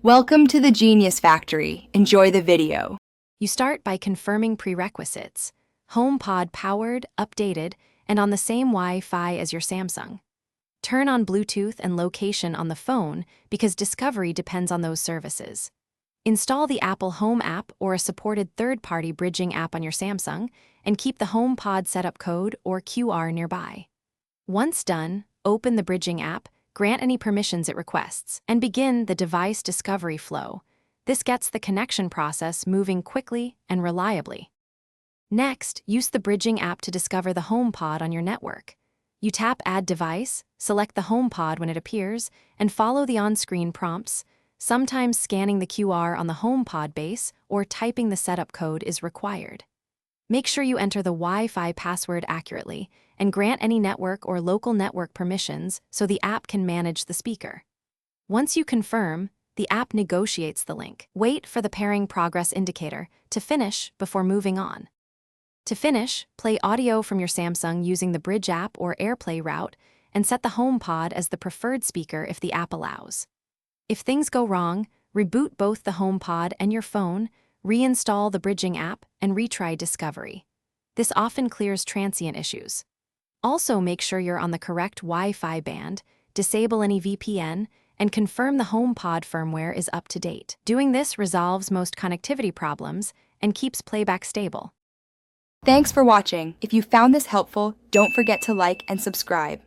Welcome to the Genius Factory. Enjoy the video. You start by confirming prerequisites: Homepod powered, updated, and on the same Wi-Fi as your Samsung. Turn on Bluetooth and location on the phone because discovery depends on those services. Install the Apple Home app or a supported third-party bridging app on your Samsung, and keep the Homepod setup code or QR nearby. Once done, open the bridging app, grant any permissions it requests, and begin the device discovery flow. This gets the connection process moving quickly and reliably. Next, use the bridging app to discover the HomePod on your network. You tap Add Device, select the HomePod when it appears, and follow the on-screen prompts. Sometimes scanning the QR on the HomePod base or typing the setup code is required. Make sure you enter the Wi-Fi password accurately and grant any network or local network permissions so the app can manage the speaker. Once you confirm, the app negotiates the link. Wait for the pairing progress indicator to finish before moving on. To finish, play audio from your Samsung using the Bridge app or AirPlay route and set the HomePod as the preferred speaker if the app allows. If things go wrong, reboot both the HomePod and your phone, reinstall the bridging app, and retry discovery. This often clears transient issues. Also, make sure you're on the correct Wi-Fi band, disable any VPN, and confirm the HomePod firmware is up to date. Doing this resolves most connectivity problems and keeps playback stable. Thanks for watching. If you found this helpful, don't forget to like and subscribe.